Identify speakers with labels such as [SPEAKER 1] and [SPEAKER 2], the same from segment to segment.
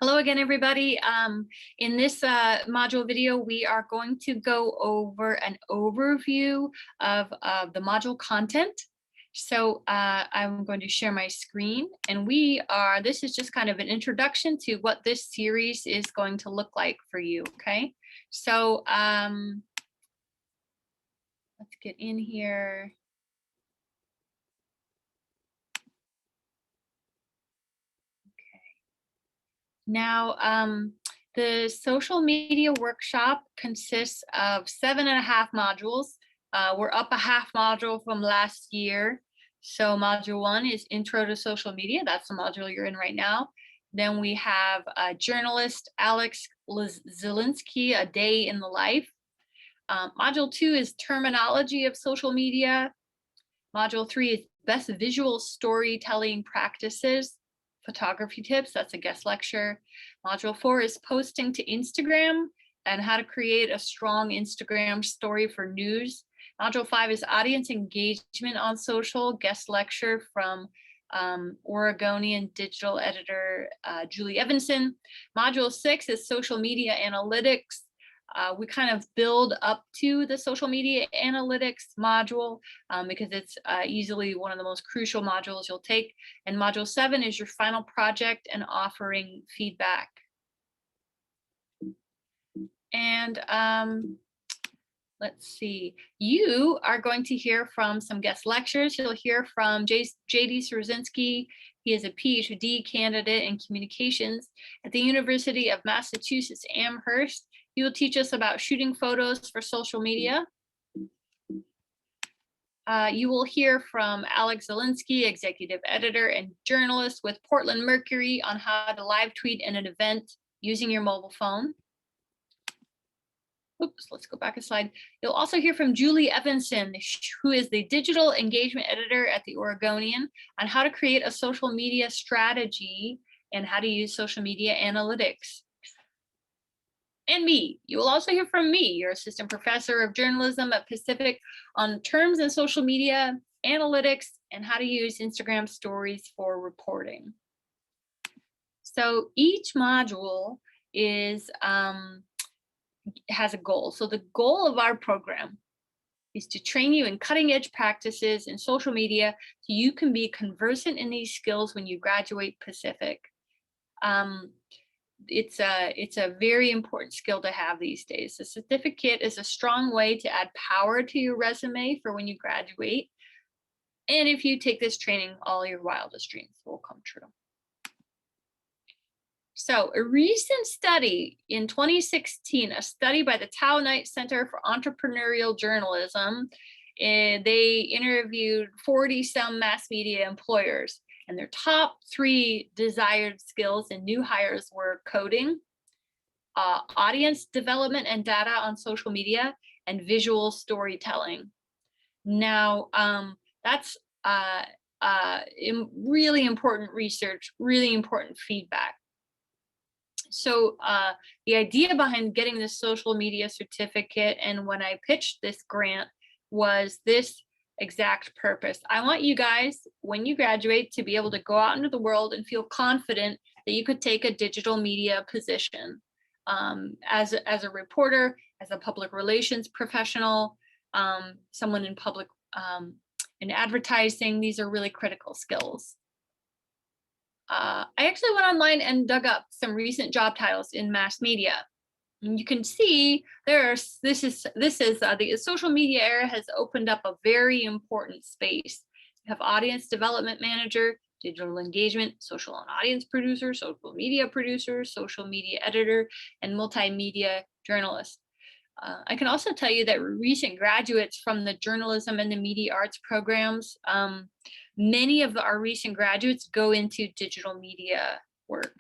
[SPEAKER 1] Hello again, everybody. In this module video, we are going to go over an overview of the module content. So I'm going to share my screen, and this is just kind of an introduction to what this series is going to look like for you, okay? So let's get in here. Now, the social media workshop consists of 7.5 modules. We're up a half module from last year. So module 1 is Intro to Social Media. That's the module you're in right now. Then we have journalist Alex Zielinski, A Day in the Life. Module 2 is Terminology of Social Media. Module 3 is Best Visual Storytelling Practices. Photography tips, that's a guest lecture. Module 4 is posting to Instagram and how to create a strong Instagram story for news. Module 5 is audience engagement on social, guest lecture from Oregonian digital editor Julie Evanson. Module 6 is social media analytics. We kind of build up to the social media analytics module because it's easily one of the most crucial modules you'll take. And module 7 is your final project and offering feedback. And let's see, you are going to hear from some guest lectures. You'll hear from J.D. Srozinski. He is a PhD candidate in communications at the University of Massachusetts Amherst. He will teach us about shooting photos for social media. You will hear from Alex Zielinski, executive editor and journalist with Portland Mercury, on how to live tweet in an event using your mobile phone. Oops, let's go back a slide. You'll also hear from Julie Evanson, who is the digital engagement editor at the Oregonian, on how to create a social media strategy and how to use social media analytics. And me. You will also hear from me, your assistant professor of journalism at Pacific, on terms in social media, analytics, and how to use Instagram stories for reporting. So each module has a goal. So the goal of our program is to train you in cutting edge practices in social media so you can be conversant in these skills when you graduate Pacific. It's a very important skill to have these days. The certificate is a strong way to add power to your resume for when you graduate. And if you take this training, all your wildest dreams will come true. So a recent study in 2016, a study by the Tao Knight Center for Entrepreneurial Journalism, they interviewed 40-some mass media employers. And their top 3 desired skills in new hires were coding, audience development and data on social media, and visual storytelling. Now, that's really important research, really important feedback. So the idea behind getting this social media certificate, and when I pitched this grant, was this exact purpose. I want you guys, when you graduate, to be able to go out into the world and feel confident that you could take a digital media position as a reporter, as a public relations professional, someone in public in advertising. These are really critical skills. I actually went online and dug up some recent job titles in mass media. And you can see the social media era has opened up a very important space. You have audience development manager, digital engagement, social and audience producer, social media producer, social media editor, and multimedia journalist. I can also tell you that recent graduates from the journalism and the media arts programs, many of our recent graduates go into digital media work.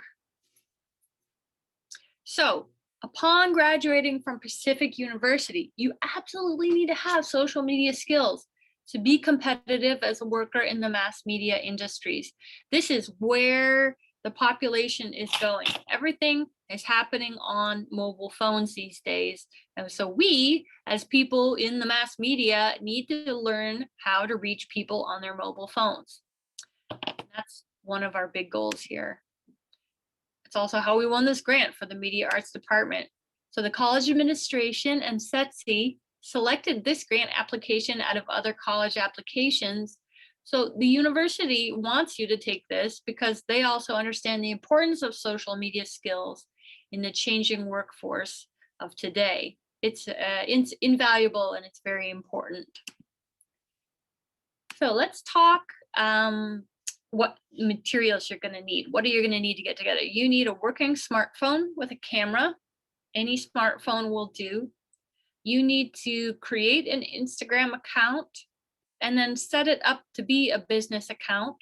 [SPEAKER 1] So, upon graduating from Pacific University, you absolutely need to have social media skills to be competitive as a worker in the mass media industries. This is where the population is going. Everything is happening on mobile phones these days. And so we, as people in the mass media, need to learn how to reach people on their mobile phones. That's one of our big goals here. It's also how we won this grant for the Media Arts Department. So the college administration and SETC selected this grant application out of other college applications. So the university wants you to take this because they also understand the importance of social media skills in the changing workforce of today. It's invaluable and it's very important. So let's talk what materials you're going to need. What are you going to need to get together? You need a working smartphone with a camera. Any smartphone will do. You need to create an Instagram account and then set it up to be a business account.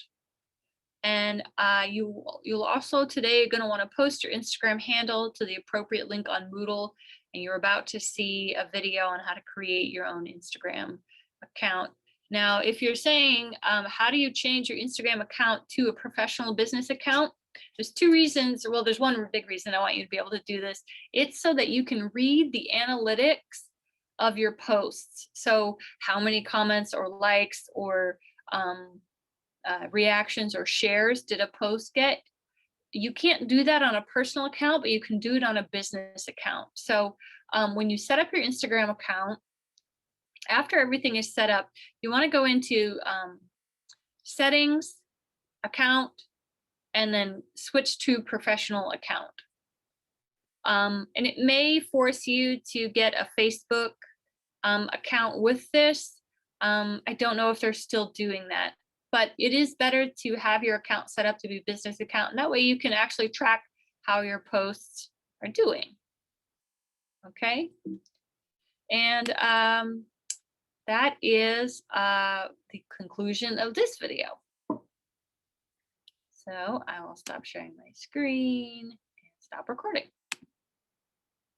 [SPEAKER 1] And you'll also today going to want to post your Instagram handle to the appropriate link on Moodle. And you're about to see a video on how to create your own Instagram account. Now, if you're saying, how do you change your Instagram account to a professional business account? There's two reasons. Well, there's one big reason I want you to be able to do this. It's so that you can read the analytics of your posts. So how many comments or likes or reactions or shares did a post get? You can't do that on a personal account, but you can do it on a business account. So when you set up your Instagram account, after everything is set up, you want to go into settings, account, and then switch to professional account. And it may force you to get a Facebook account with this. I don't know if they're still doing that, but it is better to have your account set up to be business account. And that way you can actually track how your posts are doing. Okay. And that is the conclusion of this video. So I will stop sharing my screen and stop recording.